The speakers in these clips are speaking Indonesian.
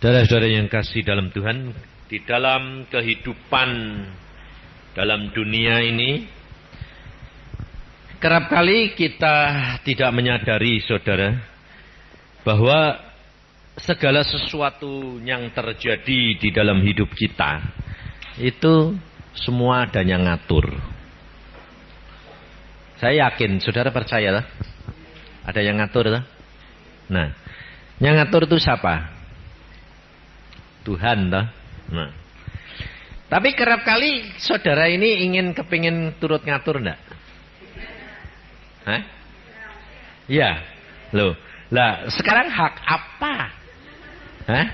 Saudara-saudara yang kasih dalam Tuhan, di dalam kehidupan dalam dunia ini, kerap kali kita tidak menyadari, saudara, bahwa segala sesuatu yang terjadi di dalam hidup kita itu semua ada yang ngatur. Saya yakin, saudara percaya lah, ada yang ngatur lah. Nah, yang ngatur itu siapa? Tuhan lah. Nah, tapi kerap kali saudara ini kepingin turut ngatur enggak? Hah? Ya, loh. Lah, sekarang hak apa? Hah?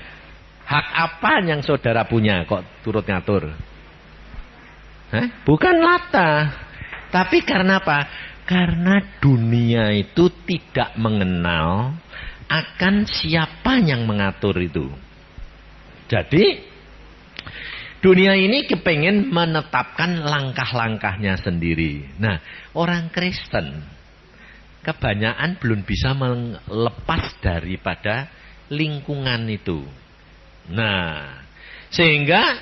Hak apa yang saudara punya kok turut ngatur? Hah? Bukan lata. Tapi karena apa? Karena dunia itu tidak mengenal akan siapa yang mengatur itu. Jadi dunia ini kepengen menetapkan langkah-langkahnya sendiri. Nah, orang Kristen kebanyakan belum bisa melepas daripada lingkungan itu. Nah, sehingga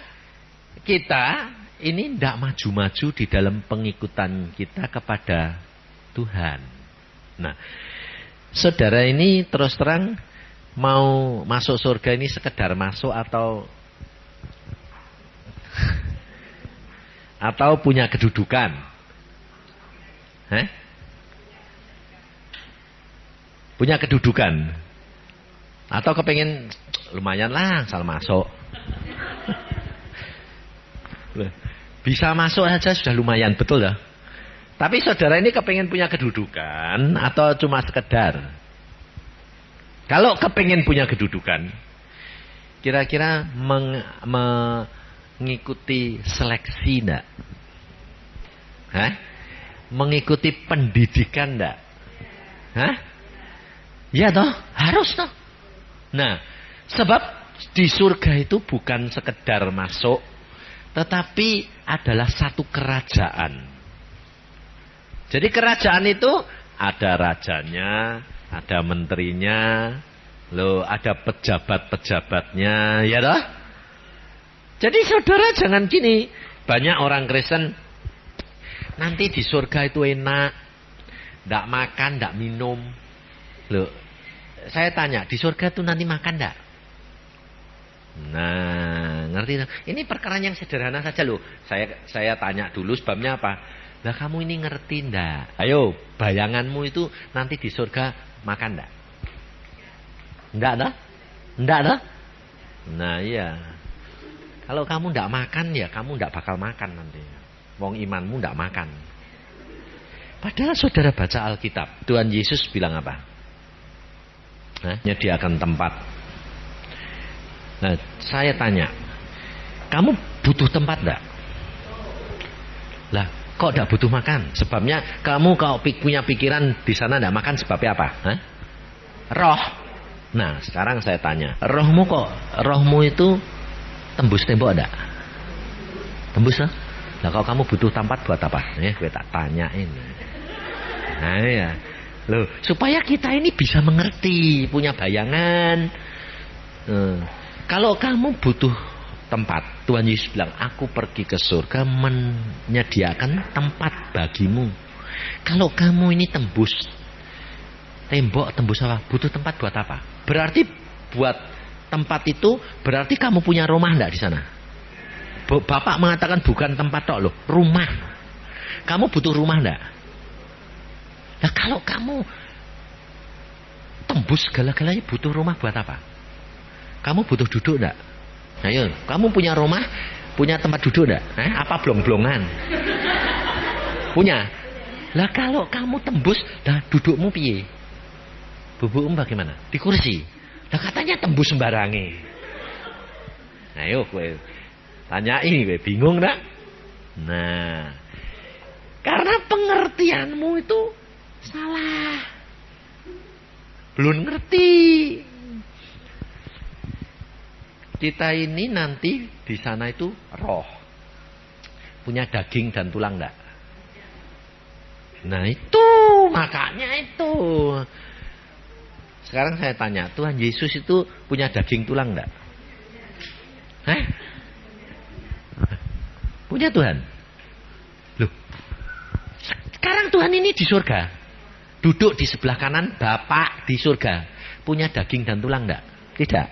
kita ini tidak maju-maju di dalam pengikutan kita kepada Tuhan. Nah, saudara ini terus terang mau masuk surga ini sekedar masuk atau punya kedudukan? Hah? Punya kedudukan? Atau kepengen lumayan lah asal masuk? Bisa masuk saja sudah lumayan, betul ya? Tapi saudara ini kepengen punya kedudukan atau cuma sekedar? Kalau kepengen punya kedudukan, kira-kira mengikuti seleksi enggak? Hah? Mengikuti pendidikan enggak? Hah? Ya toh, harus toh. Nah, sebab di surga itu bukan sekedar masuk, tetapi adalah satu kerajaan. Jadi kerajaan itu ada rajanya, ada menterinya, loh, ada pejabat-pejabatnya, ya toh? Jadi saudara jangan gini, banyak orang Kristen nanti di surga itu enak, ndak makan, ndak minum. Loh, saya tanya, di surga itu nanti makan ndak? Nah, ngerti? Ini perkara yang sederhana saja loh. Saya tanya dulu sebabnya apa? Lah kamu ini ngerti ndak? Ayo, bayanganmu itu nanti di surga makan enggak? Enggak dah? Enggak dah? Nah iya. Kalau kamu enggak makan ya kamu enggak bakal makan nanti. Wong imanmu enggak makan. Padahal saudara baca Alkitab, Tuhan Yesus bilang apa? Menyediakan tempat. Nah, saya tanya, kamu butuh tempat enggak? Lah, kok enggak butuh makan? Sebabnya kamu kalau punya pikiran di sana enggak makan sebabnya apa? Hah? Roh. Nah, sekarang saya tanya, rohmu itu tembus tembok enggak? Tembus lah. Nah, kalau kamu butuh tempat buat apa? Gue tak tanyain. Nah, ya. Loh, supaya kita ini bisa mengerti, punya bayangan. Kalau kamu butuh tempat, Tuhan Yesus bilang, aku pergi ke surga menyediakan tempat bagimu. Kalau kamu ini tembus tembok, tembus apa? Butuh tempat buat apa? Berarti buat tempat itu, berarti kamu punya rumah enggak di sana? Bapak mengatakan bukan tempat tok loh, rumah. Kamu butuh rumah enggak? Nah kalau kamu tembus segala-galanya butuh rumah buat apa? Kamu butuh duduk enggak? Ayo, kamu punya rumah, punya tempat duduk enggak? Apa blong-blongan? Punya. Lah kalau kamu tembus, dah dudukmu piye? Bubukmu bagaimana? Di kursi. Lah katanya tembus sembarange. Ayo kowe tanyai kowe bingung enggak? Nah, karena pengertianmu itu salah. Belum ngerti. Kita ini nanti di sana itu roh. Punya daging dan tulang enggak? Nah itu, makanya itu. Sekarang saya tanya, Tuhan Yesus itu punya daging tulang enggak? Hah? Punya Tuhan. Loh. Sekarang Tuhan ini di surga. Duduk di sebelah kanan Bapak di surga. Punya daging dan tulang enggak? Tidak.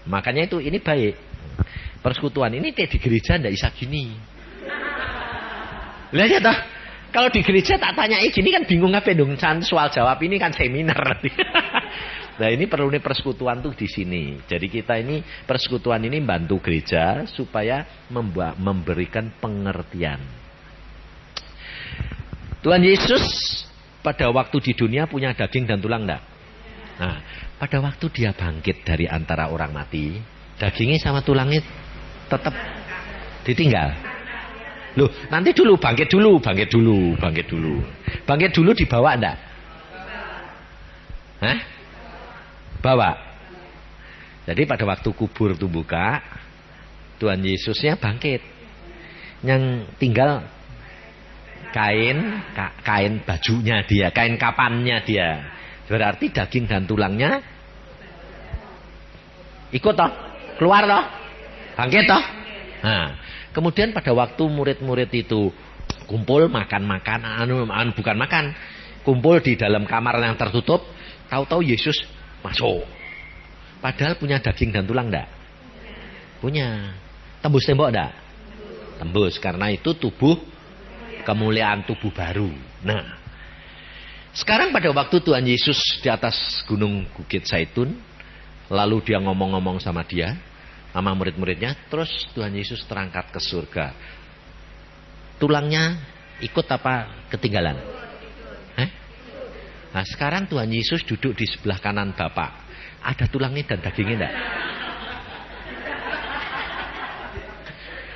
Makanya itu ini baik. Persekutuan ini di gereja enggak bisa gini. Lihat ya toh. Kalau di gereja tak tanyai gini kan bingung apa dong, soal jawab ini kan seminar. Nah ini perlu nih persekutuan tuh di sini. Jadi kita ini persekutuan ini bantu gereja supaya memberikan pengertian. Tuhan Yesus pada waktu di dunia punya daging dan tulang enggak? Nah, pada waktu dia bangkit dari antara orang mati, dagingnya sama tulangnya tetap ditinggal. Loh, nanti dulu bangkit dulu. Bangkit dulu dibawa enggak? Hah? Bawa. Jadi pada waktu kubur itu buka, Tuhan Yesusnya bangkit. Yang tinggal kain bajunya dia, kain kapannya dia. Berarti daging dan tulangnya ikut toh, keluar toh, bangkit toh. Nah, kemudian pada waktu murid-murid itu kumpul bukan makan, kumpul di dalam kamar yang tertutup, tahu-tahu Yesus masuk. Padahal punya daging dan tulang enggak? Punya. Tembus tembok enggak? Tembus, karena itu tubuh kemuliaan tubuh baru. Nah, sekarang pada waktu Tuhan Yesus di atas gunung Bukit Zaitun, lalu dia ngomong-ngomong sama dia, sama murid-muridnya, terus Tuhan Yesus terangkat ke surga. Tulangnya ikut apa ketinggalan? Nah sekarang Tuhan Yesus duduk di sebelah kanan Bapak. Ada tulangnya dan dagingnya enggak?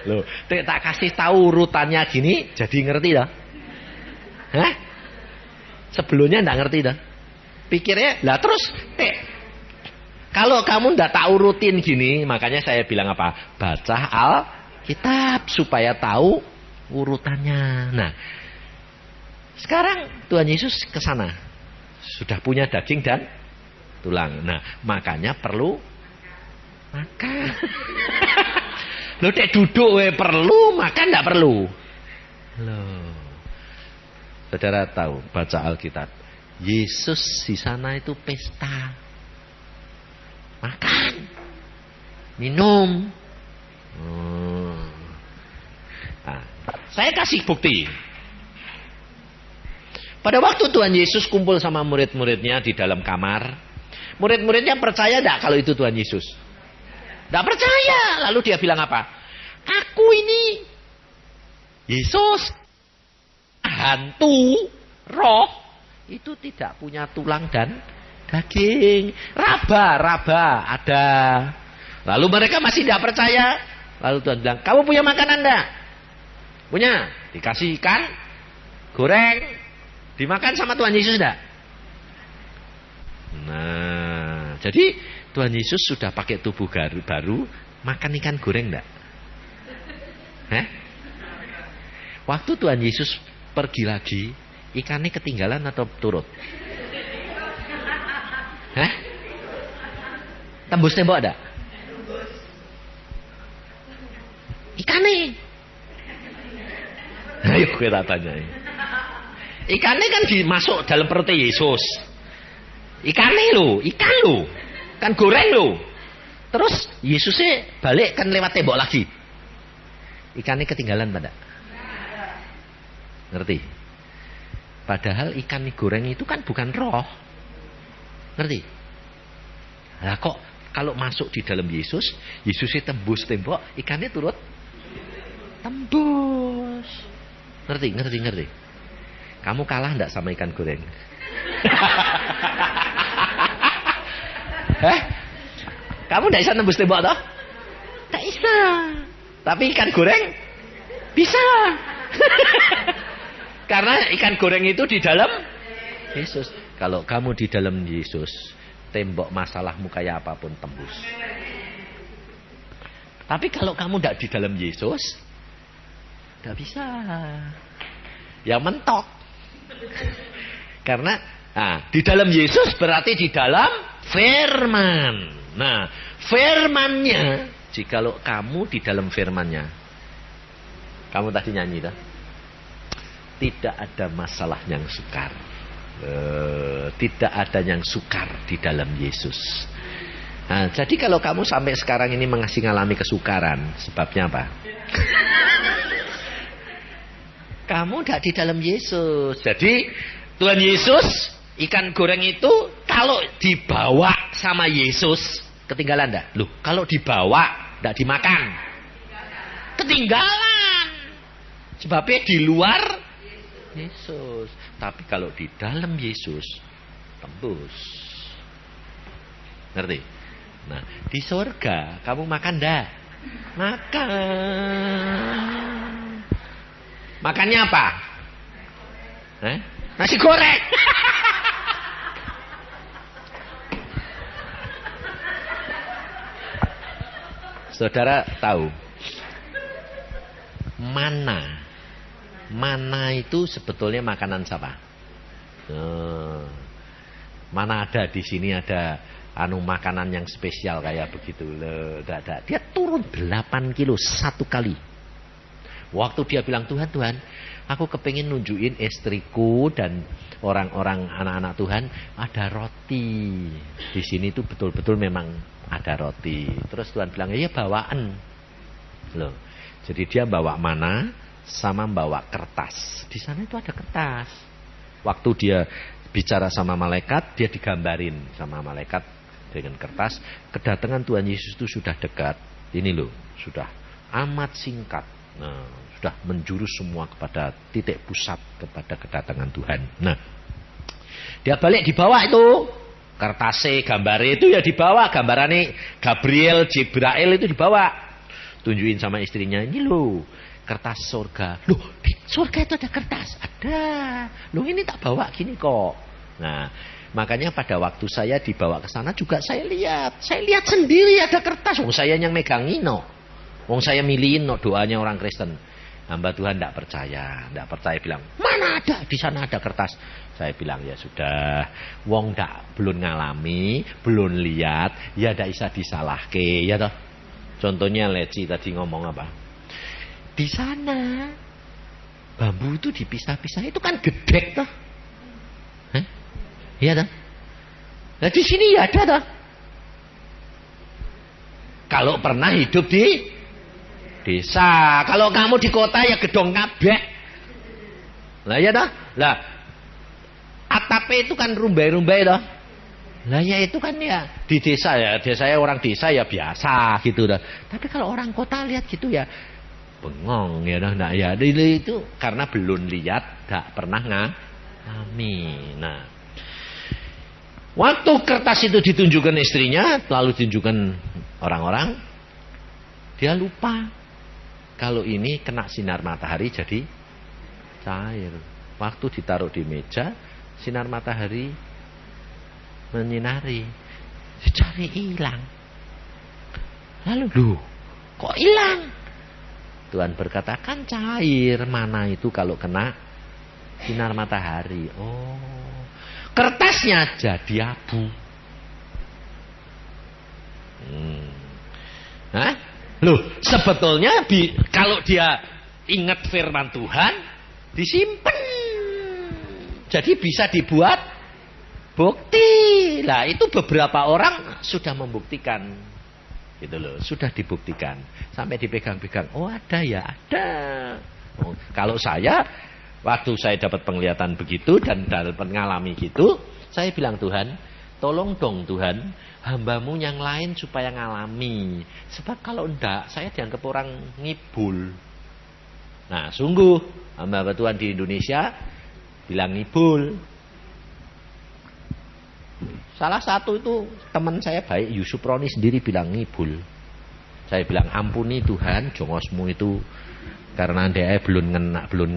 Loh, tak kasih tahu urutannya gini, jadi ngerti dah. Hah? Sebelumnya enggak ngerti dah. Pikirnya, lah terus, kalau kamu enggak tahu rutin gini, makanya saya bilang apa? Baca Alkitab supaya tahu urutannya. Nah, sekarang Tuhan Yesus ke sana. Sudah punya daging dan tulang. Nah, makanya perlu makan. Loh, duduk perlu, makan enggak perlu. Loh. Saudara tahu, baca Alkitab. Yesus di sana itu pesta. Makan. Minum. Nah, saya kasih bukti. Pada waktu Tuhan Yesus kumpul sama murid-muridnya di dalam kamar, murid-muridnya percaya enggak kalau itu Tuhan Yesus? Enggak percaya. Lalu dia bilang apa? Aku ini Yesus, hantu, roh, itu tidak punya tulang dan daging. Raba ada. Lalu mereka masih tidak percaya. Lalu Tuhan bilang, kamu punya makanan enggak? Punya. Dikasih ikan goreng. Dimakan sama Tuhan Yesus enggak? Nah, jadi Tuhan Yesus sudah pakai tubuh baru, makan ikan goreng enggak? Waktu Tuhan Yesus pergi lagi, ikannya ketinggalan atau turut? Tembus tembok enggak? Ikannya. Ayo kita tanya. Ikannya kan dimasuk dalam perut Yesus. Ikannya ikan kan goreng Terus Yesusnya balik kan lewat tembok lagi. Ikannya ketinggalan pada. Ngerti? Padahal ikan goreng itu kan bukan roh. Ngerti? Nah kok kalau masuk di dalam Yesus, Yesusnya tembus tembok, ikannya turut tembus. Ngerti? Kamu kalah enggak sama ikan goreng? Kamu enggak bisa nembus tembok toh? Enggak bisa. Tapi ikan goreng bisa. Karena ikan goreng itu di dalam Yesus. Kalau kamu di dalam Yesus, tembok masalahmu kayak apapun tembus. Tapi kalau kamu enggak di dalam Yesus, enggak bisa. Ya mentok. Karena di dalam Yesus berarti di dalam firman. Nah, firman-Nya, jikalau kamu di dalam firman-Nya, kamu tadi nyanyi dah, tidak ada masalah yang sukar. Tidak ada yang sukar di dalam Yesus. Nah, jadi kalau kamu sampai sekarang ini masih mengalami kesukaran, sebabnya apa? Kamu tidak di dalam Yesus. Jadi Tuhan Yesus, ikan goreng itu kalau dibawa sama Yesus ketinggalan enggak? Loh, kalau dibawa enggak dimakan. Ketinggalan. Sebabnya di luar Yesus. Tapi kalau di dalam Yesus tembus. Ngerti? Nah, di surga kamu makan enggak? Makan. Makannya apa? Nasi goreng. Saudara tahu, mana itu sebetulnya makanan siapa? Mana ada di sini ada makanan yang spesial kayak begitu loh. Dia turun 8 kilo satu kali. Waktu dia bilang, Tuhan, aku kepingin nunjukin istriku dan orang-orang anak-anak Tuhan ada roti. Di sini tuh betul-betul memang ada roti. Terus Tuhan bilang, ya bawaan. Loh. Jadi dia bawa mana sama bawa kertas. Di sana itu ada kertas. Waktu dia bicara sama malaikat, dia digambarin sama malaikat dengan kertas. Kedatangan Tuhan Yesus itu sudah dekat. Ini loh, sudah amat singkat. Nah, sudah menjurus semua kepada titik pusat kepada kedatangan Tuhan. Nah, dia balik dibawa itu kertasnya, gambarnya itu ya dibawa, gambarannya Gabriel, Jibrail itu dibawa. Tunjukin sama istrinya, ini loh kertas surga. Loh, di surga itu ada kertas? Ada. Loh, ini tak bawa gini kok. Nah, makanya pada waktu saya dibawa ke sana juga saya lihat sendiri ada kertas. Wong saya yang megangin no. Wong saya milihin no doanya orang Kristen. Hamba Tuhan tidak percaya bilang, mana ada, di sana ada kertas. Saya bilang, ya sudah, wong belum ngalami, belum lihat, ya tidak bisa disalahke, ya toh. Contohnya Leci tadi ngomong apa? Di sana bambu itu dipisah-pisah, itu kan gedek toh. Iya toh. Nah di sini ya ada toh. Kalau pernah hidup di desa, kalau kamu di kota ya gedong kabeh. Lah ya toh? Lah atapnya itu kan rumbai-rumbai toh. Lah ya itu kan ya di desa ya, saya orang desa ya biasa gitu toh. Tapi kalau orang kota lihat gitu ya bengong ya toh. Nah ya itu karena belum lihat, enggak pernah ngalami. Nah, waktu kertas itu ditunjukkan istrinya, lalu ditunjukkan orang-orang, dia lupa kalau ini kena sinar matahari jadi cair. Waktu ditaruh di meja, sinar matahari menyinari, cari hilang. Lalu, loh, kok hilang? Tuhan berkata, kan cair. Mana itu kalau kena sinar matahari? Oh, kertasnya jadi abu. Hah? Loh, sebetulnya kalau dia ingat firman Tuhan, disimpan. Jadi bisa dibuat bukti. Lah, itu beberapa orang sudah membuktikan. Gitu loh, sudah dibuktikan. Sampai dipegang-pegang. Oh, ada ya, ada. Oh, kalau saya waktu saya dapat penglihatan begitu dan dapat mengalami gitu, saya bilang, Tuhan, tolong dong Tuhan, hambamu yang lain supaya ngalami. Sebab kalau enggak, saya dianggap orang ngibul. Nah, sungguh hamba Tuhan di Indonesia bilang ngibul. Salah satu itu teman saya baik, Yusuf Roni sendiri bilang ngibul. Saya bilang, ampuni Tuhan, jongosmu itu karena dia belum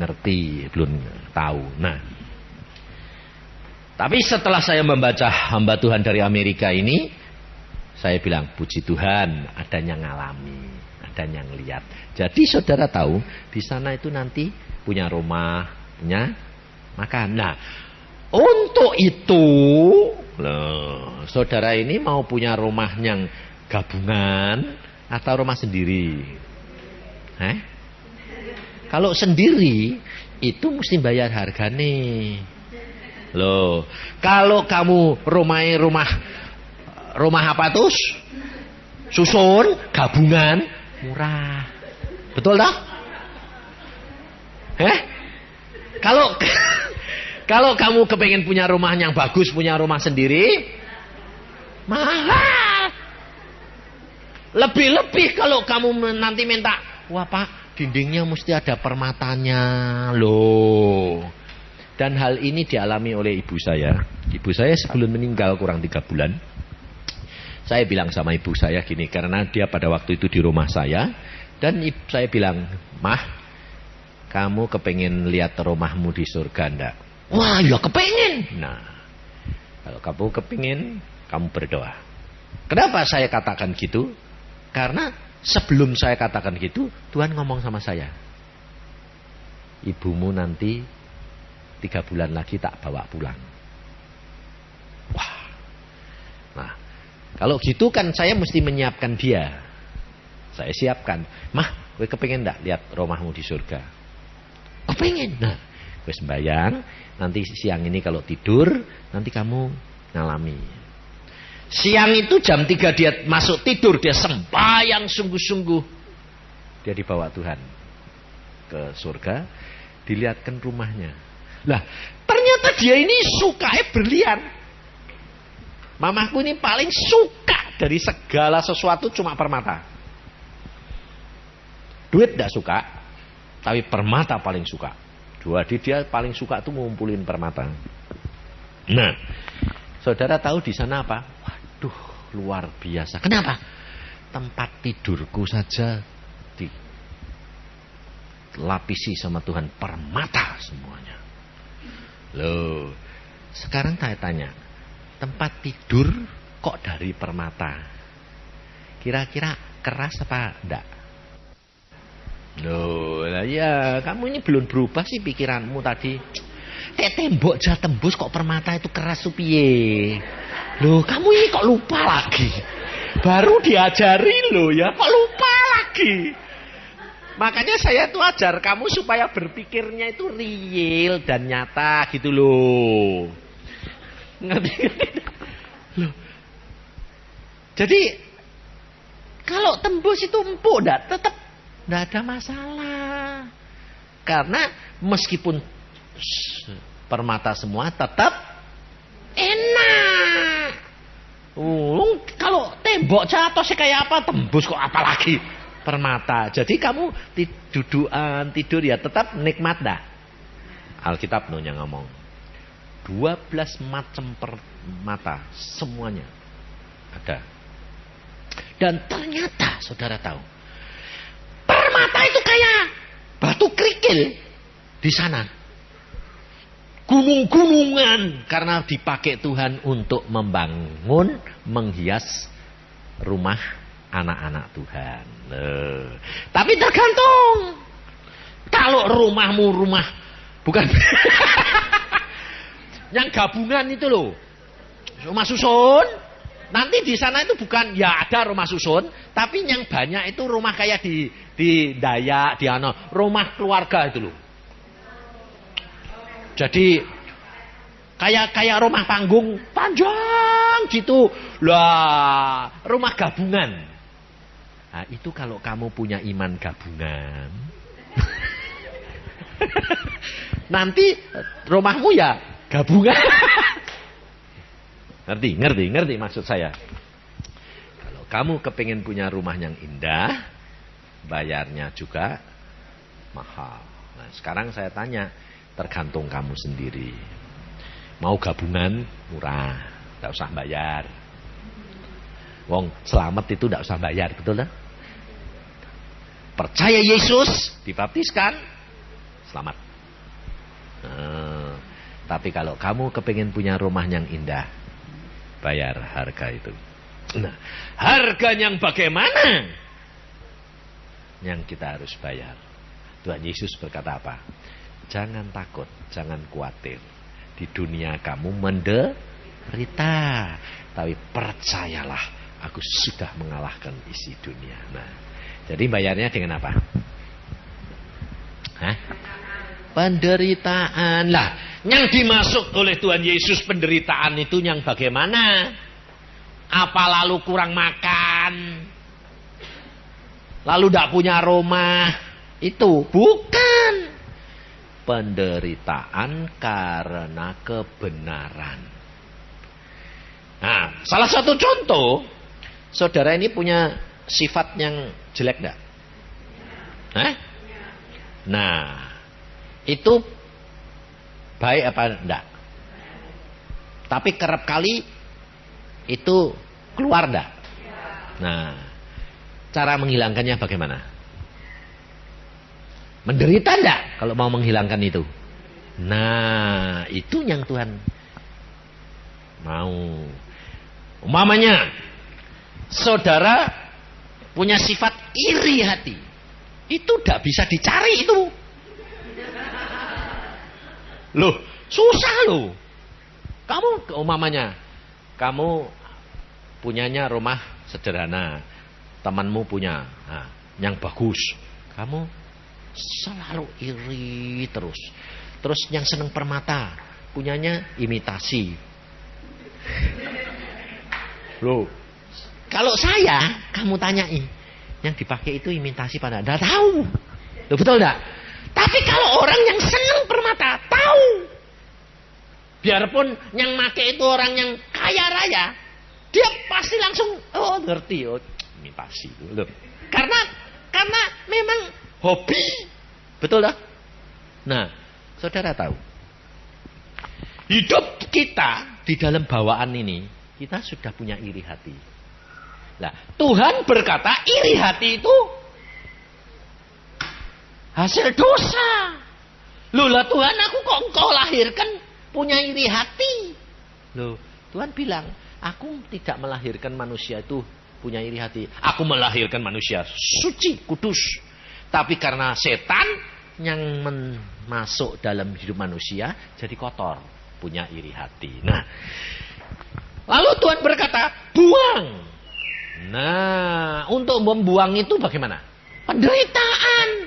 ngerti, belum tahu. Nah, tapi setelah saya membaca hamba Tuhan dari Amerika ini, saya bilang, puji Tuhan, ada yang ngalami, ada yang lihat. Jadi saudara tahu, di sana itu nanti punya rumah, punya makan. Nah, Untuk itu, loh, saudara ini mau punya rumah yang gabungan atau rumah sendiri? Kalau sendiri itu mesti bayar harga nih. Loh, kalau kamu rumah apa tuh? Susun, gabungan, murah. Betul tak? Kalau kamu kepengen punya rumah yang bagus, punya rumah sendiri, mahal. Lebih-lebih kalau kamu nanti minta, wah Pak, dindingnya mesti ada permatanya loh. Dan hal ini dialami oleh ibu saya. Ibu saya sebelum meninggal kurang 3 bulan. Saya bilang sama ibu saya gini, karena dia pada waktu itu di rumah saya. Dan saya bilang, Mah, kamu kepengen lihat rumahmu di surga enggak? Wah, ya kepengen. Nah, kalau kamu kepengen, kamu berdoa. Kenapa saya katakan gitu? Karena sebelum saya katakan gitu, Tuhan ngomong sama saya. Ibumu nanti 3 bulan lagi tak bawa pulang. Wah. Nah, kalau gitu kan saya mesti menyiapkan dia. Saya siapkan. Mah, gue kepengen enggak lihat rumahmu di surga? Kepengen. Nah, gue sembahyang. Nanti siang ini kalau tidur, nanti kamu ngalami. Siang itu jam 3 dia masuk tidur, dia sembahyang sungguh-sungguh. Dia dibawa Tuhan ke surga, dilihatkan rumahnya. Lah, ternyata dia ini suka berlian. Mamaku ini paling suka dari segala sesuatu cuma permata. Duit tidak suka, tapi permata paling suka. Jadi dia paling suka tuh ngumpulin permata. Nah, saudara tahu di sana apa? Waduh, luar biasa. Kenapa? Tempat tidurku saja dilapisi sama Tuhan permata semuanya. Loh, sekarang saya tanya, tempat tidur kok dari permata? Kira-kira keras apa enggak? Loh, ya kamu ini belum berubah sih pikiranmu tadi. Tembok jah tembus kok permata itu keras piye? Loh, kamu ini kok lupa lagi? Baru diajari loh ya, kok lupa lagi? Makanya saya tuh ajar kamu supaya berpikirnya itu real dan nyata gitu loh. Ngerti? Loh. Jadi kalau tembus itu empuk tetap tidak ada masalah. Karena meskipun permata semua tetap enak. Kalau tembok jatuh sih kayak apa, tembus kok apalagi permata. Jadi kamu tidur ya tetap nikmat dah. Alkitab yang ngomong 12 macam permata semuanya ada. Dan ternyata saudara tahu, permata itu kayak batu kerikil di sana. Gunung-gunungan karena dipakai Tuhan untuk membangun, menghias rumah anak-anak Tuhan. Tapi tergantung. Kalau rumahmu bukan yang gabungan itu loh, rumah susun. Nanti di sana itu bukan ya ada rumah susun, tapi yang banyak itu rumah kayak di Dayak, rumah keluarga itu loh. Jadi kayak rumah panggung panjang gitu. Lah, rumah gabungan. Nah, itu kalau kamu punya iman gabungan. Nanti rumahmu ya gabungan. Ngerti maksud saya. Kalau kamu kepengen punya rumah yang indah, bayarnya juga mahal. Nah, sekarang saya tanya, tergantung kamu sendiri. Mau gabungan murah, tidak usah bayar. Wong selamat itu tidak usah bayar, betul tak? Percaya Yesus, dibaptiskan, selamat. Tapi kalau kamu kepengen punya rumah yang indah, bayar harga itu. Nah, harga yang bagaimana? Yang kita harus bayar. Tuhan Yesus berkata apa? Jangan takut, jangan khawatir. Di dunia kamu menderita, tapi percayalah, aku sudah mengalahkan isi dunia. Nah, jadi bayarnya dengan apa? Hah? Penderitaan. Lah, yang dimaksud oleh Tuhan Yesus penderitaan itu yang bagaimana? Apa lalu kurang makan? Lalu tidak punya rumah? Itu bukan. Penderitaan karena kebenaran. Nah, salah satu contoh, saudara ini punya sifat yang jelek enggak? Hah? Nah, itu baik apa enggak? Tapi kerap kali itu keluar enggak? Nah, cara menghilangkannya bagaimana? Menderita enggak kalau mau menghilangkan itu? Nah, itu yang Tuhan mau. Umpamanya saudara punya sifat iri hati, itu tidak bisa dicari itu. Loh, susah loh. Kamu umpamanya kamu punyanya rumah sederhana, temanmu punya yang bagus, kamu selalu iri terus. Terus yang seneng permata, punyanya imitasi. Loh, kalau saya, kamu tanyai, yang dipakai itu imitasi pada enggak tahu. Loh, betul enggak? Tapi kalau orang yang seneng permata, tahu. Biarpun yang pakai itu orang yang kaya raya, dia pasti langsung ngerti, imitasi. Loh. Karena memang hobi. Betul dah? Nah, saudara tahu, hidup kita di dalam bawaan ini, kita sudah punya iri hati. Nah, Tuhan berkata iri hati itu hasil dosa. Loh lah Tuhan, aku kok engkau lahirkan punya iri hati? Loh, Tuhan bilang, aku tidak melahirkan manusia itu punya iri hati. Aku melahirkan manusia suci, kudus. Tapi karena setan yang masuk dalam hidup manusia jadi kotor, punya iri hati. Nah, lalu Tuhan berkata, buang. Nah, untuk membuang itu bagaimana? Penderitaan.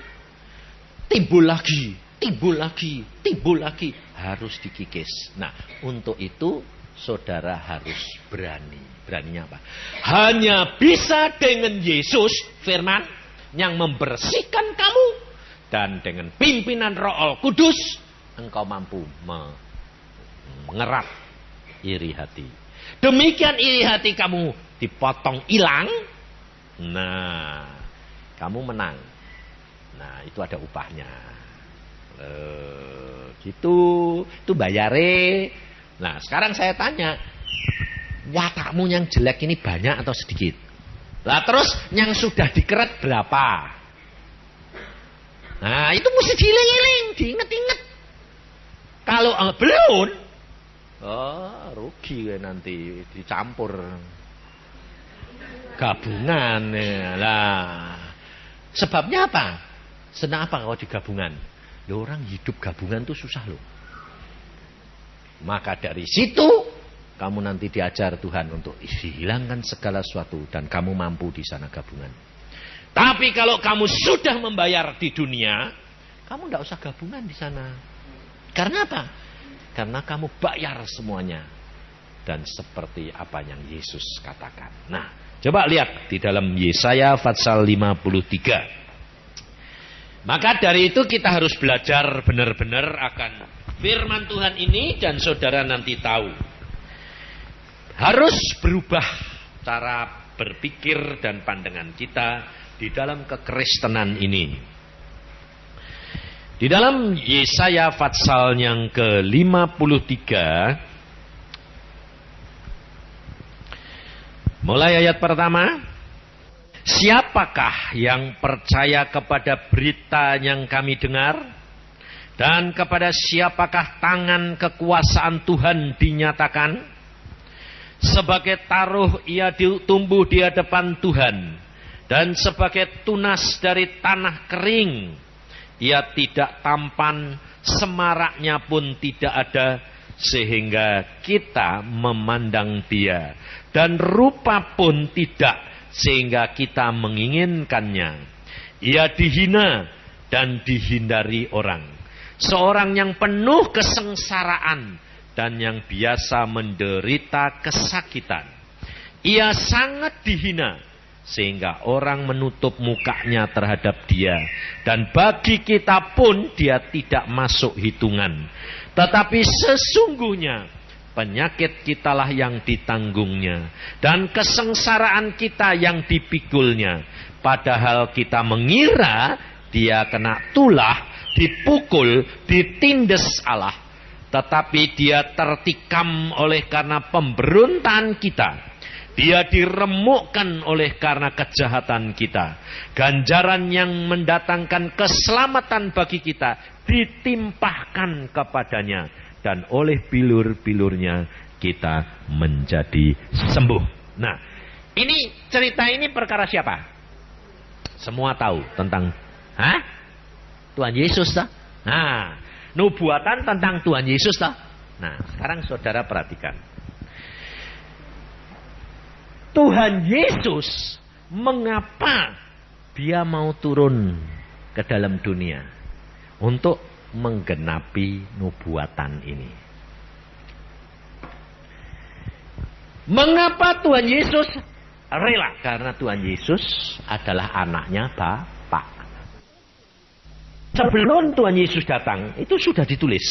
Timbul lagi, timbul lagi, timbul lagi. Harus dikikis. Nah, untuk itu saudara harus berani. Beraninya apa? Hanya bisa dengan Yesus, firman, yang membersihkan kamu. Dan dengan pimpinan Roh Kudus, engkau mampu mengerat iri hati. Demikian iri hati kamu dipotong hilang. Nah, kamu menang. Nah, itu ada upahnya. Gitu, itu bayare. Nah, sekarang saya tanya, watakmu yang jelek ini banyak atau sedikit? Lah terus yang sudah dikerat berapa? Nah, itu mesti diiling-iling, diinget-inget. Kalau belum, rugi nanti dicampur gabungan. Lah, sebabnya apa? Senang apa kalau digabungan? Loh, orang hidup gabungan tuh susah loh. Maka dari situ kamu nanti diajar Tuhan untuk hilangkan segala sesuatu dan kamu mampu di sana gabungan. Tapi kalau kamu sudah membayar di dunia, kamu tidak usah gabungan di sana. Karena apa? Karena kamu bayar semuanya. Dan seperti apa yang Yesus katakan. Nah, coba lihat di dalam Yesaya pasal 53. Maka dari itu kita harus belajar benar-benar akan firman Tuhan ini. Dan saudara nanti tahu, harus berubah cara berpikir dan pandangan kita di dalam kekristenan ini. Di dalam Yesaya pasal yang ke-53, mulai ayat pertama, siapakah yang percaya kepada berita yang kami dengar? Dan kepada siapakah tangan kekuasaan Tuhan dinyatakan? Sebagai taruh ia tumbuh di hadapan Tuhan, dan sebagai tunas dari tanah kering. Ia tidak tampan, semaraknya pun tidak ada, sehingga kita memandang dia, dan rupa pun tidak sehingga kita menginginkannya. Ia dihina dan dihindari orang, seorang yang penuh kesengsaraan dan yang biasa menderita kesakitan. Ia sangat dihina sehingga orang menutup mukanya terhadap dia, dan bagi kita pun dia tidak masuk hitungan. Tetapi sesungguhnya penyakit kitalah yang ditanggungnya, dan kesengsaraan kita yang dipikulnya. Padahal kita mengira dia kena tulah, dipukul, ditindas Allah. Tetapi dia tertikam oleh karena pemberontakan kita. Dia diremukkan oleh karena kejahatan kita. Ganjaran yang mendatangkan keselamatan bagi kita ditimpahkan kepadanya, dan oleh bilur-bilurnya kita menjadi sembuh. Nah, ini cerita ini perkara siapa? Semua tahu tentang Tuhan Yesus toh? Nah, nubuatan tentang Tuhan Yesus toh? Nah, sekarang saudara perhatikan. Tuhan Yesus, mengapa dia mau turun ke dalam dunia untuk menggenapi nubuatan ini? Mengapa Tuhan Yesus rela? Karena Tuhan Yesus adalah anaknya Bapa. Sebelum Tuhan Yesus datang, itu sudah ditulis.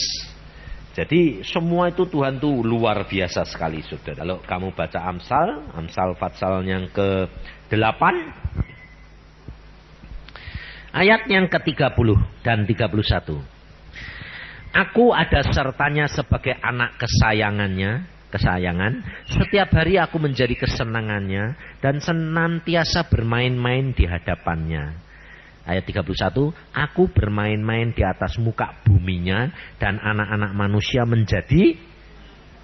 Jadi semua itu Tuhan tuh luar biasa sekali, saudara. Kalau kamu baca Amsal pasal yang ke-8, ayat yang ke-30 dan 31. Aku ada sertanya sebagai anak kesayangan. Setiap hari aku menjadi kesenangannya dan senantiasa bermain-main di hadapannya. Ayat 31, aku bermain-main di atas muka buminya, dan anak-anak manusia menjadi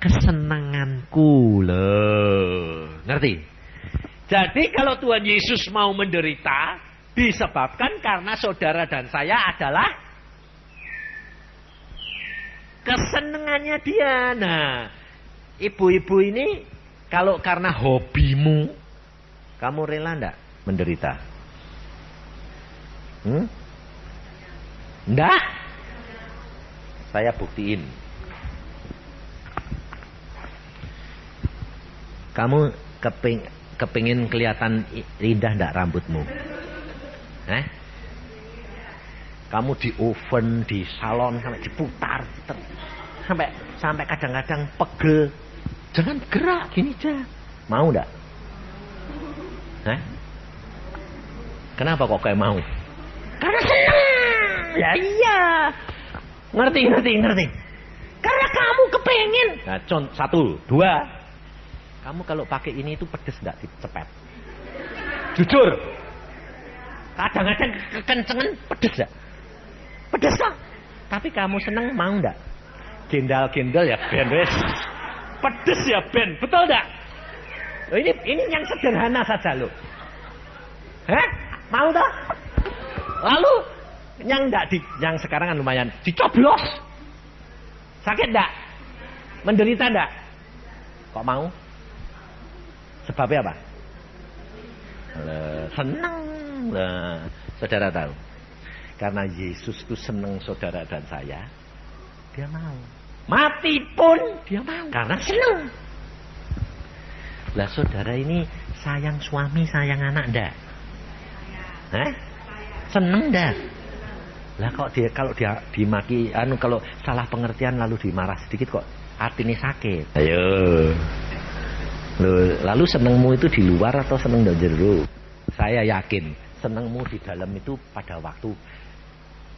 kesenanganku. Loh, ngerti? Jadi kalau Tuhan Yesus mau menderita, disebabkan karena saudara dan saya adalah kesenangannya dia. Nah, ibu-ibu ini kalau karena hobimu, kamu rela enggak menderita? Enggak? Saya buktiin. Kamu kepingin kelihatan indah enggak rambutmu? Kamu di oven, di salon, sampai diputar, sampai kadang-kadang pegel. Jangan gerak gini aja. Mau enggak? Kenapa kok kayak mau? Karena senang. Ya iya. Ngerti. Karena kamu kepengen. Nah, 1, 2. Kamu kalau pakai ini itu pedes enggak dicepet? Jujur. Kadang-kadang kekencengan pedes enggak? Pedes lah. Tapi kamu senang mau enggak? Gendal-gendal ya ben wes. Pedes ya ben. Betul enggak? Ini yang sederhana saja loh. Mau dah? Lalu yang sekarang kan lumayan dicoblos. Sakit enggak? Menderita enggak? Kok mau? Sebabnya apa? Senang. Nah, saudara tahu. Karena Yesus itu senang saudara dan saya, dia mau. Mati pun dia mau. Karena senang. Lah saudara ini sayang suami, sayang anak enggak? Seneng dah. Lah kok kalau dia dimaki, kalau salah pengertian lalu dimarah sedikit kok hati ini sakit. Ayo. Loh, lalu senengmu itu di luar atau seneng di jero? Saya yakin senengmu di dalam itu pada waktu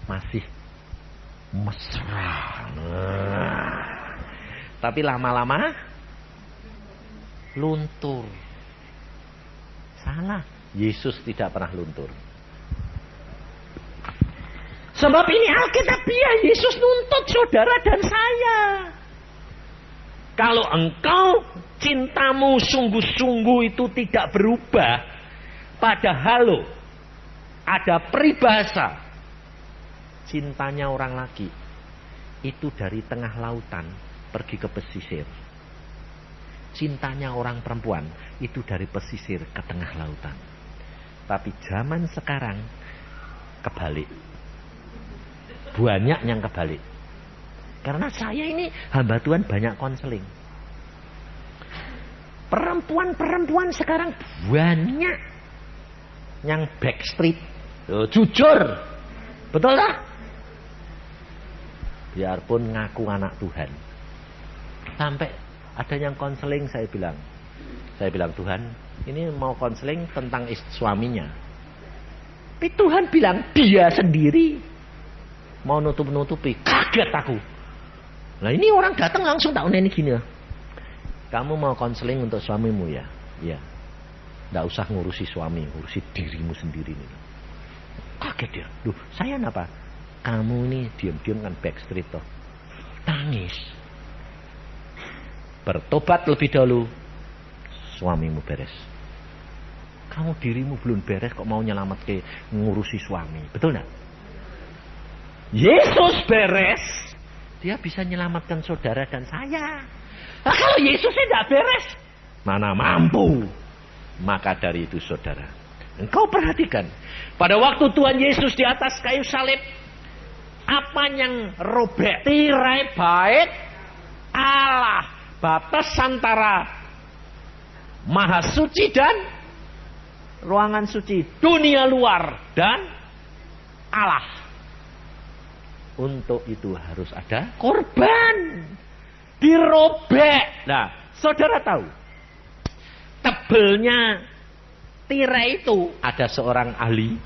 masih mesra. Tapi lama-lama luntur. Salah. Yesus tidak pernah luntur. Sebab ini Alkitabiah, Yesus nuntut saudara dan saya. Kalau engkau cintamu sungguh-sungguh itu tidak berubah, padahal ada peribahasa, cintanya orang lagi itu dari tengah lautan pergi ke pesisir. Cintanya orang perempuan itu dari pesisir ke tengah lautan. Tapi zaman sekarang kebalik. Banyak yang kebalik. Karena saya ini hamba Tuhan banyak konseling. Perempuan-perempuan sekarang banyak yang backstreet. Jujur. Betul lah. Biarpun ngaku anak Tuhan. Sampai ada yang konseling saya bilang, Tuhan, ini mau konseling tentang suaminya. Tapi Tuhan bilang dia sendiri mau nutup-nutupi. Kaget aku. Nah ini orang datang langsung tak ini gini. Kamu mau konseling untuk suamimu ya? Iya. Nggak usah ngurusi suami, ngurusi dirimu sendiri nih. Kaget dia. Duh, saya kenapa? Kamu ini diam-diam kan backstreet toh. Tangis. Bertobat lebih dahulu. Suamimu beres. Kamu dirimu belum beres kok mau nyelamat ke ngurusi suami. Betul enggak? Yesus beres. Dia bisa menyelamatkan saudara dan saya. Nah, kalau Yesusnya tidak beres, mana mampu. Maka dari itu saudara, engkau perhatikan. Pada waktu Tuhan Yesus di atas kayu salib, apa yang robek? Tirai bait Allah. Batas antara Maha Suci dan ruangan suci. Dunia luar dan Allah. Untuk itu harus ada korban. Dirobek. Nah, saudara tahu. Tebelnya tirai itu ada seorang ahli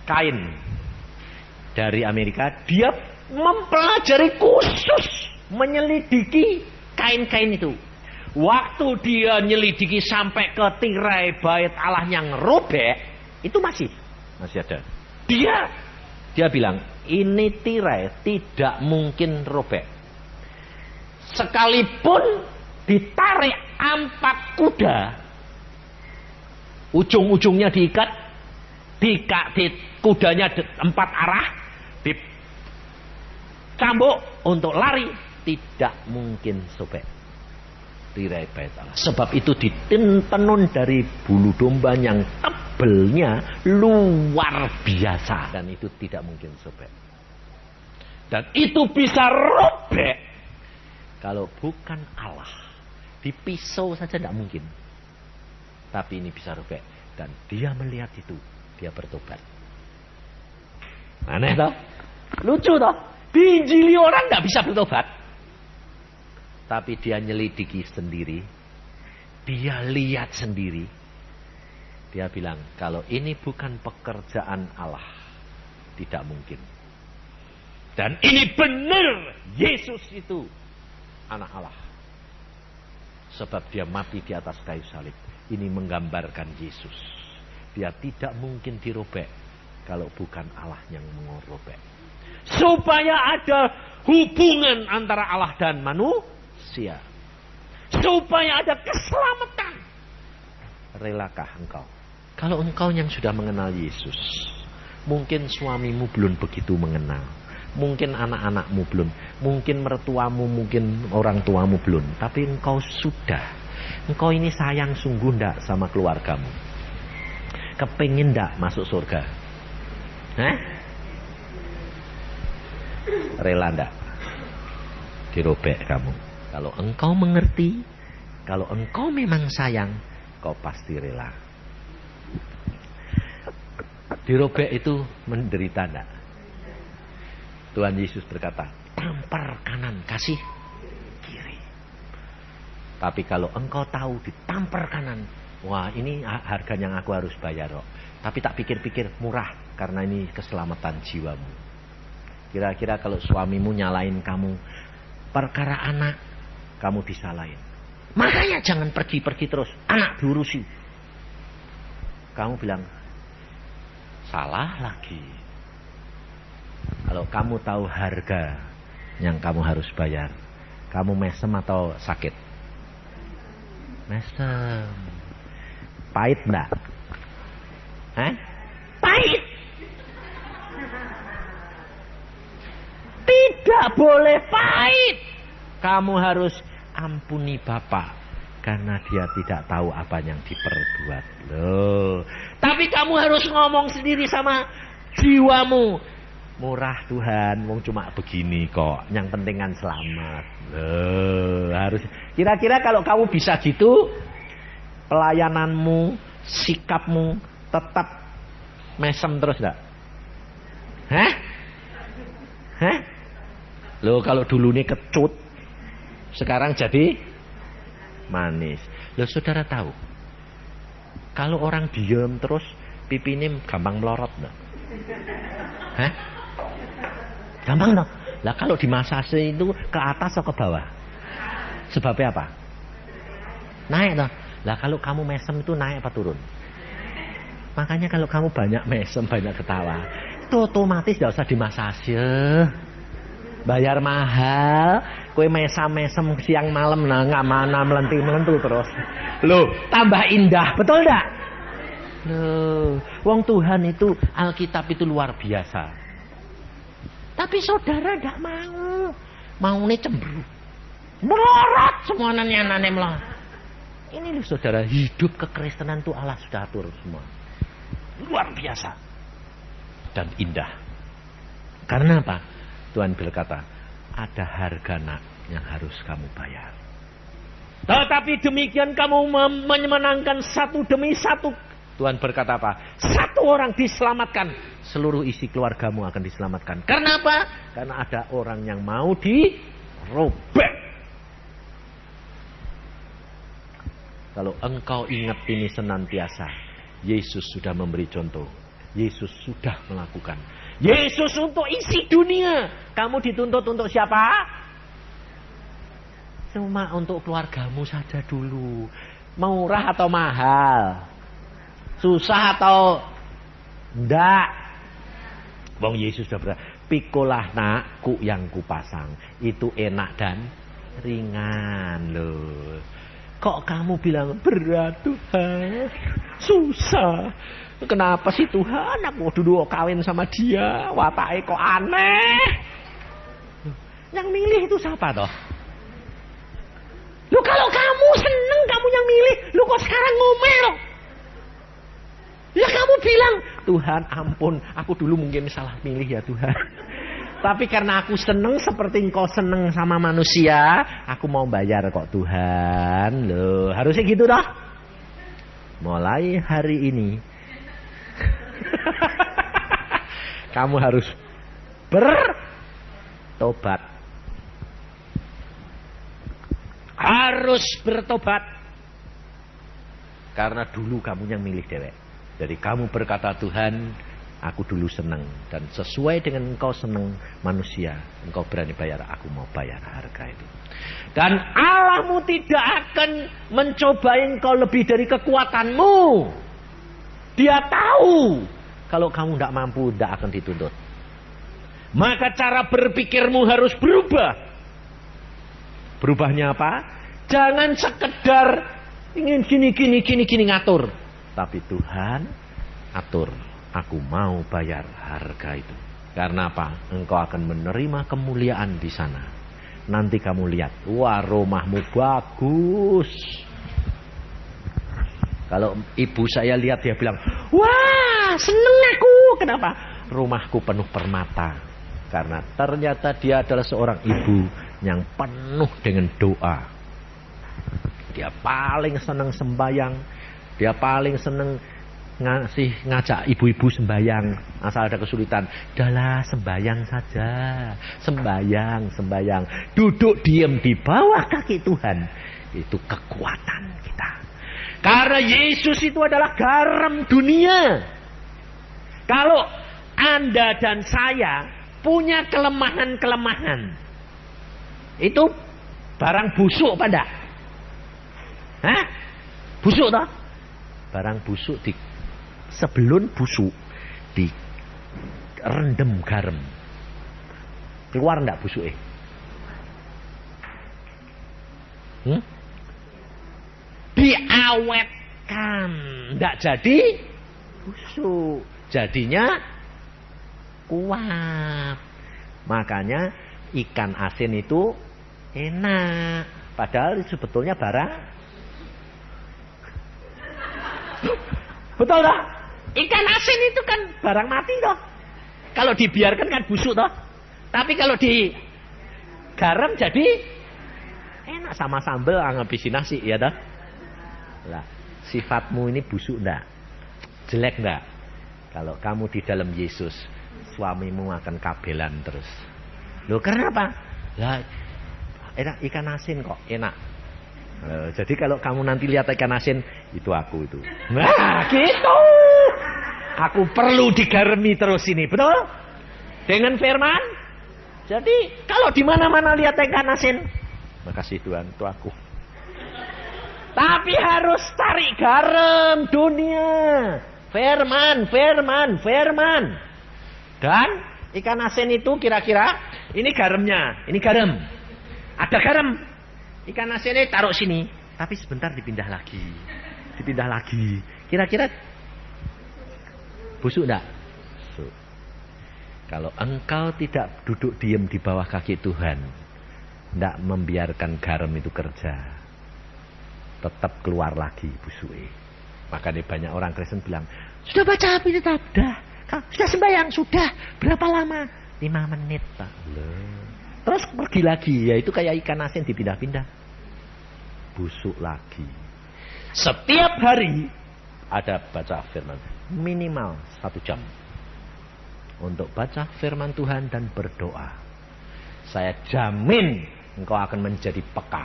kain dari Amerika. Dia mempelajari khusus menyelidiki kain-kain itu. Waktu dia nyelidiki sampai ke tirai bait Allah yang robek, itu masih ada. Dia bilang, ini tirai tidak mungkin robek. Sekalipun ditarik 4 kuda, ujung-ujungnya diikat, kudanya 4 arah, dicambuk untuk lari, tidak mungkin sobek. Tirai bait Allah. Sebab itu ditenun dari bulu domba yang tebelnya luar biasa. Dan itu tidak mungkin sobek. Dan itu bisa robek. Kalau bukan Allah. Di pisau saja tidak mungkin. Tapi ini bisa robek. Dan dia melihat itu. Dia bertobat. Aneh toh? Lucu toh? Diinjili orang tidak bisa bertobat. Tapi dia nyelidiki sendiri. Dia lihat sendiri. Dia bilang, kalau ini bukan pekerjaan Allah, tidak mungkin. Dan ini benar, Yesus itu anak Allah. Sebab dia mati di atas kayu salib. Ini menggambarkan Yesus. Dia tidak mungkin dirobek kalau bukan Allah yang merobek. Supaya ada hubungan antara Allah dan manusia. Supaya ada keselamatan. Relakah engkau? Kalau engkau yang sudah mengenal Yesus, mungkin suamimu belum begitu mengenal, mungkin anak-anakmu belum, mungkin mertuamu, mungkin orang tuamu belum, tapi engkau sudah. Engkau ini sayang sungguh ndak sama keluargamu? Kepingin ndak masuk surga? Rela ndak dirobek kamu? Kalau engkau mengerti, kalau engkau memang sayang, kau pasti rela. Dirobek itu menderita enggak? Tuhan Yesus berkata, tampar kanan, kasih kiri. Tapi kalau engkau tahu ditampar kanan, wah ini harga yang aku harus bayar kok. Tapi tak pikir-pikir murah, karena ini keselamatan jiwamu. Kira-kira kalau suamimu nyalain kamu, perkara anak, kamu disalahin. Makanya jangan pergi-pergi terus. Anak diurusi. Kamu bilang, salah lagi. Kalau kamu tahu harga yang kamu harus bayar, kamu mesem atau sakit? Mesem. Pahit enggak? Pahit. tidak boleh pahit. Kamu harus ampuni bapak karena dia tidak tahu apa yang diperbuat. Loh. Tapi kamu harus ngomong sendiri sama jiwamu. Murah Tuhan, wong cuma begini kok. Yang penting kan selamat. Loh, harus. Kira-kira kalau kamu bisa gitu, pelayananmu, sikapmu tetap mesem terus enggak? Hah? Hah? Loh, kalau dulu ini kecut, sekarang jadi manis. Loh, saudara tahu, kalau orang diem terus pipi ini gampang melorot enggak? Hah? Gampang dong. Lah kalau dimasase itu ke atas atau ke bawah? Sebabnya apa? Naik dong. Lah kalau kamu mesem itu naik apa turun? Makanya kalau kamu banyak mesem, banyak ketawa, itu otomatis gak usah dimasase. Bayar mahal, kue mesam-mesem siang malam nggak mana melenting-melentu terus. Loh, tambah indah, betul enggak? Loh, wong Tuhan itu, Alkitab itu luar biasa. Tapi saudara enggak mau. Maunya cemburu. Melorot semua anane melorot. Ini loh saudara, hidup kekristenan itu Allah sudah atur semua. Luar biasa. Dan indah. Karena apa? Tuhan berkata, ada harga nak yang harus kamu bayar. Tetapi demikian kamu memenangkan satu demi satu. Tuhan berkata apa? Satu orang diselamatkan, seluruh isi keluargamu akan diselamatkan. Karena apa? Karena ada orang yang mau dirobek. Kalau engkau ingat ini senantiasa, Yesus sudah memberi contoh. Yesus sudah melakukan. Yesus untuk isi dunia. Kamu dituntut untuk siapa? Cuma untuk keluargamu saja dulu. Murah atau mahal? Susah atau enggak? Wong Yesus sudah berkata, pikulah nak ku yang kupasang. Itu enak dan ringan loh. Kok kamu bilang berat Tuhan? Susah. Kenapa sih Tuhan? Aku dulu kawin sama dia, watake kok aneh. Yang milih itu siapa toh? Lu kalau kamu seneng kamu yang milih, lu kok sekarang ngomel? Ya kamu bilang, Tuhan ampun, aku dulu mungkin salah milih ya Tuhan. Tapi karena aku seneng seperti engkau seneng sama manusia, aku mau bayar kok Tuhan. Loh, harusnya gitu dah. Mulai hari ini kamu harus bertobat. Harus bertobat. Karena dulu kamu yang milih dewek. Jadi kamu berkata, Tuhan, aku dulu senang. Dan sesuai dengan engkau senang manusia, engkau berani bayar, aku mau bayar harga itu. Dan Allahmu tidak akan mencobai engkau lebih dari kekuatanmu. Dia tahu kalau kamu tidak mampu, tidak akan dituntut. Maka cara berpikirmu harus berubah. Berubahnya apa? Jangan sekedar ingin gini ngatur. Tapi Tuhan atur, aku mau bayar harga itu. Karena apa? Engkau akan menerima kemuliaan di sana. Nanti kamu lihat, wah rumahmu bagus. Kalau ibu saya lihat dia bilang, wah seneng aku. Kenapa? Rumahku penuh permata. Karena ternyata dia adalah seorang ibu yang penuh dengan doa. Dia paling senang sembahyang. Dia paling senang ngajak ibu-ibu sembahyang. Asal ada kesulitan, udahlah sembahyang saja. Sembahyang. Duduk diam di bawah kaki Tuhan. Itu kekuatan kita. Karena Yesus itu adalah garam dunia. Kalau Anda dan saya punya kelemahan-kelemahan, itu barang busuk pada? Hah? Busuk toh? Barang busuk sebelum busuk direndam garam. Keluar enggak busuknya? Diawetkan, enggak jadi busuk. Jadinya kuat. Makanya ikan asin itu enak. Padahal sebetulnya barang. Betul toh? Ikan asin itu kan barang mati toh. Kalau dibiarkan kan busuk toh. Tapi kalau di garam jadi enak, sama sambel ngabisin nasi ya toh. Lah, sifatmu ini busuk enggak? Jelek enggak? Kalau kamu di dalam Yesus, suamimu akan kabelan terus. Loh, kenapa? Lah, enak ikan asin kok, enak. Jadi kalau kamu nanti lihat ikan asin, itu aku itu. Nah, gitu. Aku perlu digaremi terus ini, betul? Dengan firman. Jadi kalau di mana-mana lihat ikan asin, makasih Tuhan, itu aku. Tapi harus cari garam dunia. Firman, firman, firman. Dan ikan asin itu kira-kira ini garamnya, ini garam. Ada garam. Ikan asinnya taruh sini, tapi sebentar dipindah lagi. Dipindah lagi. Kira-kira busuk enggak? Busuk. Kalau engkau tidak duduk diam di bawah kaki Tuhan, enggak membiarkan garam itu kerja, tetap keluar lagi busuknya. Makanya banyak orang Kristen bilang, sudah baca Alkitab, sudah sembahyang, sudah. Berapa lama? 5 menit, Pak. Terus pergi lagi, ya itu kayak ikan asin dipindah-pindah. Busuk lagi. Setiap hari ada baca firman. Minimal 1 jam. Untuk baca firman Tuhan dan berdoa. Saya jamin engkau akan menjadi peka.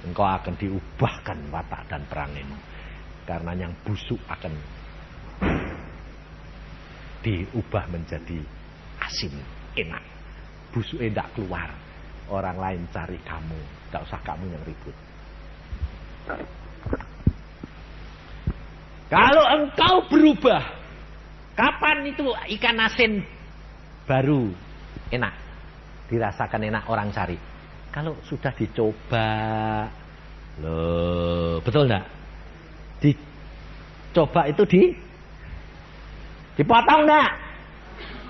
Engkau akan diubahkan watak dan perangimu. Karena yang busuk akan diubah menjadi asin, enak. Busuk tidak keluar. Orang lain cari kamu. Tidak usah kamu yang ribut. Kalau engkau berubah, kapan itu ikan asin baru enak? Dirasakan enak orang cari. Kalau sudah dicoba, loh, betul enggak? Dicoba itu dipotong enggak?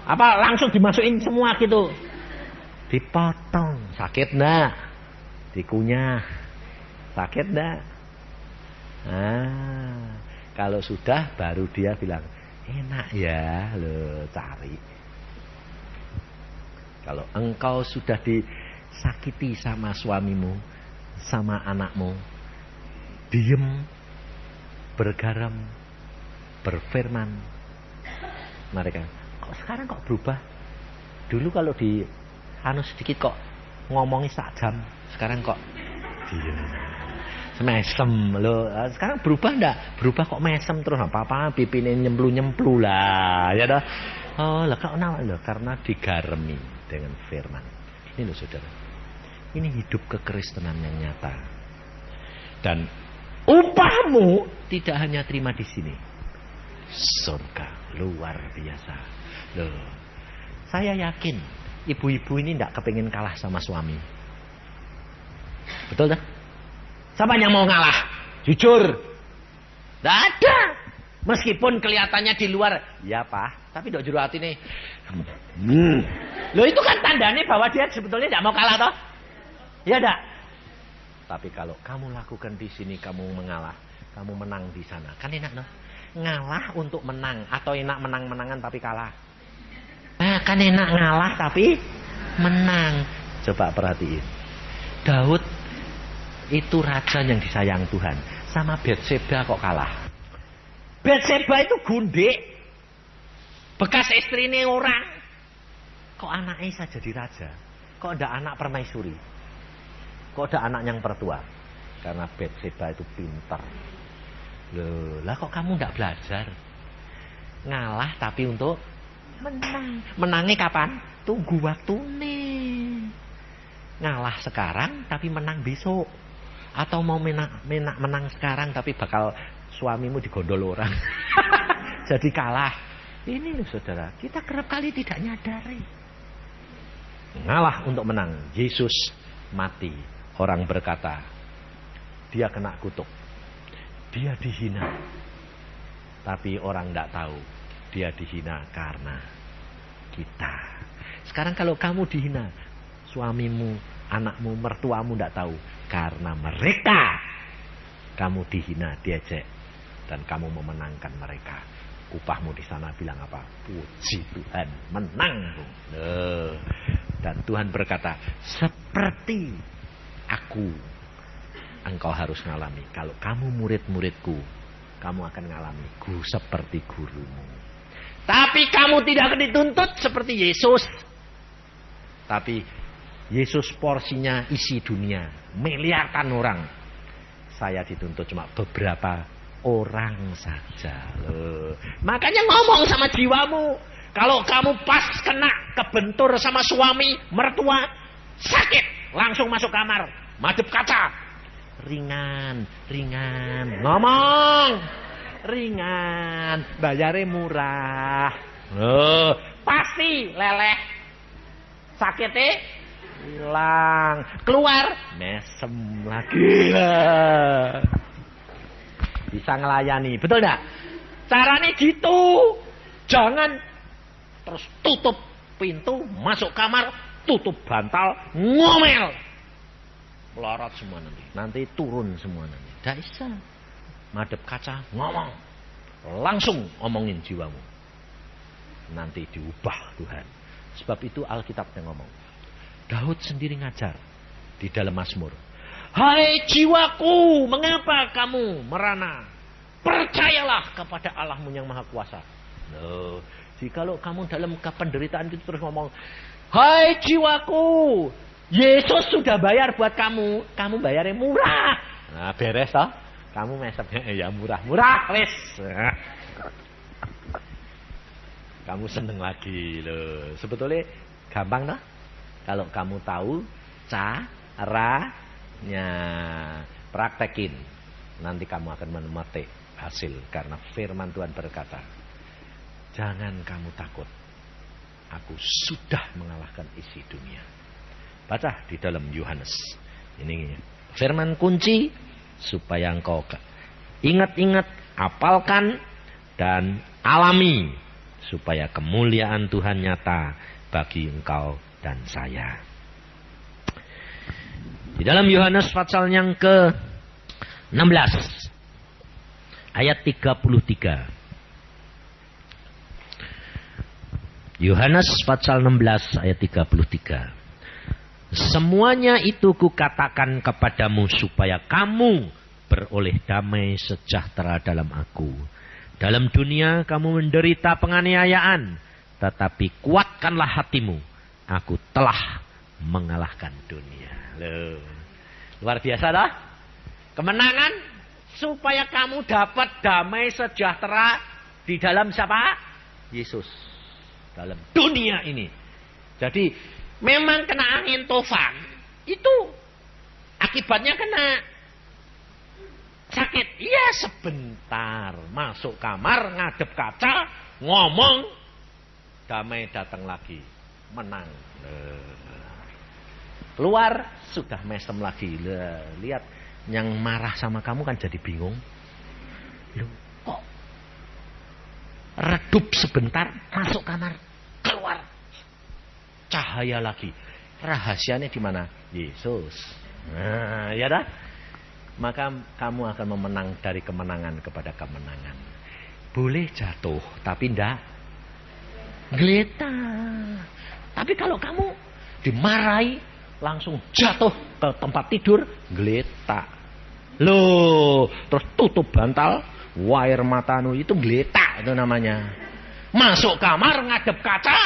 Apa langsung dimasukin semua gitu? Dipotong, sakit enggak? Dikunyah, sakit enggak? Kalau sudah baru dia bilang, enak ya, lo cari. Kalau engkau sudah disakiti sama suamimu, sama anakmu, diem, bergaram, berfirman, mereka, kok sekarang kok berubah? Dulu kalau di sedikit kok ngomongin sak jam, sekarang kok diem, mesem lo. Sekarang berubah enggak? Berubah kok mesem terus, apa-apa pipine nyemplu lah, ya dah. Oh, lah kok kenapa lo? Karena digaremi dengan firman. Ini loh saudara. Ini hidup kekristenan yang nyata. Dan upahmu tidak hanya terima di sini. Surga luar biasa. Loh, saya yakin ibu-ibu ini tidak kepingin kalah sama suami. Betul tak? Siapa yang mau ngalah? Jujur. Tidak ada. Meskipun kelihatannya di luar, ya Pak, tapi dok juru hati nih. Loh, itu kan tandanya bahwa dia sebetulnya tidak mau kalah toh? Ya enggak? Tapi kalau kamu lakukan di sini, kamu mengalah, kamu menang di sana, kan enak toh? Ngalah untuk menang atau enak menang-menangan tapi kalah? Kan enak ngalah tapi menang. Coba perhatiin. Daud itu raja yang disayang Tuhan. Sama Batseba kok kalah. Batseba itu gundik, bekas istrinya orang. Kok anaknya saja jadi raja? Kok ada anak permaisuri? Kok ada anak yang pertua? Karena Batseba itu pintar. Loh, lah kok kamu tidak belajar? Ngalah tapi untuk menang. Menangnya kapan? Tunggu waktu nih. Ngalah sekarang tapi menang besok. Atau mau menang sekarang tapi bakal suamimu digondol orang. Jadi kalah. Ini loh saudara, kita kerap kali tidak nyadari. Ngalah untuk menang. Yesus mati. Orang berkata, dia kena kutuk. Dia dihina. Tapi orang tidak tahu. Dia dihina karena kita. Sekarang kalau kamu dihina, suamimu, anakmu, mertuamu tidak tahu. Karena mereka kamu dihina, diejek, dan kamu memenangkan mereka. Upahmu di sana bilang apa? Puji Tuhan, menang. Dan Tuhan berkata, seperti aku, engkau harus ngalami. Kalau kamu murid-muridku, kamu akan ngalami seperti gurumu. Tapi kamu tidak akan dituntut seperti Yesus. Tapi Yesus porsinya isi dunia, miliaran orang. Saya dituntut cuma beberapa orang saja. Makanya ngomong sama jiwamu. Kalau kamu pas kena kebentur sama suami, mertua, sakit, langsung masuk kamar, madep kaca. Ringan, ngomong. Ringan, bayarnya murah. Pasti leleh. Sakitnya hilang. Keluar, mesem lagi. Bisa ngelayani, betul enggak? Caranya gitu. Jangan terus tutup pintu, masuk kamar, tutup bantal, ngomel. Melorot semua nanti. Nanti turun semua nanti. Tidak bisa. Madep kaca, ngomong. Langsung omongin jiwamu. Nanti diubah Tuhan. Sebab itu Alkitab yang ngomong. Daud sendiri ngajar di dalam Mazmur. Hai jiwaku, mengapa kamu merana? Percayalah kepada Allahmu yang Maha Kuasa. Jikalau kamu dalam penderitaan itu terus ngomong, hai jiwaku, Yesus sudah bayar buat kamu. Kamu bayarnya murah. Nah, beres toh. Kamu mesepnya ya murah, wes. Kamu seneng lagi loh. Sebetulnya gampang toh. Kalau kamu tahu caranya, praktekin, nanti kamu akan memetik hasil. Karena firman Tuhan berkata, jangan kamu takut. Aku sudah mengalahkan isi dunia. Baca di dalam Yohanes. Ini firman kunci supaya engkau ingat-ingat, apalkan dan alami supaya kemuliaan Tuhan nyata bagi engkau dan saya. Di dalam Yohanes pasal yang ke-16 ayat 33. Yohanes pasal 16 ayat 33. Semuanya itu kukatakan kepadamu supaya kamu beroleh damai sejahtera dalam aku. Dalam dunia kamu menderita penganiayaan, tetapi kuatkanlah hatimu. Aku telah mengalahkan dunia. Loh. Luar biasa dah. Kemenangan supaya kamu dapat damai sejahtera di dalam siapa? Yesus. Dalam dunia ini. Jadi memang kena angin tofan itu akibatnya kena sakit. Iya sebentar. Masuk kamar, ngadep kaca, ngomong, damai datang lagi. Menang. Keluar sudah mesem lagi. Lihat yang marah sama kamu kan jadi bingung. Loh, kok redup sebentar, masuk kamar, keluar cahaya lagi. Rahasianya di mana? Yesus. Nah, ya dah. Maka kamu akan memenang dari kemenangan kepada kemenangan. Boleh jatuh, tapi ndak geletak. Tapi kalau kamu dimarahi, langsung jatuh ke tempat tidur, geletak. Loh, terus tutup bantal, wire matanu itu geletak itu namanya. Masuk kamar, ngadep kaca,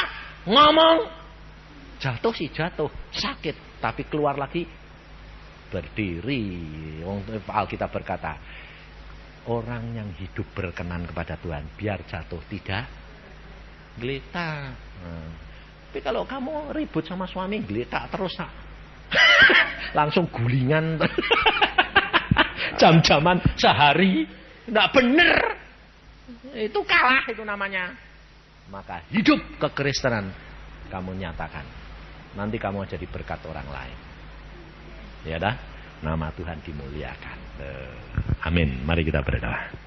ngomong, jatuh sih jatuh, sakit, tapi keluar lagi berdiri. Alkitab berkata, orang yang hidup berkenan kepada Tuhan, biar jatuh tidak geletak. Tapi kalau kamu ribut sama suami, geletak terus nak. Langsung gulingan. Jam-jaman sehari. Tidak benar. Itu kalah itu namanya. Maka hidup kekristenan kamu nyatakan. Nanti kamu jadi berkat orang lain. Ya dah. Nama Tuhan dimuliakan. Amin. Mari kita berdoa.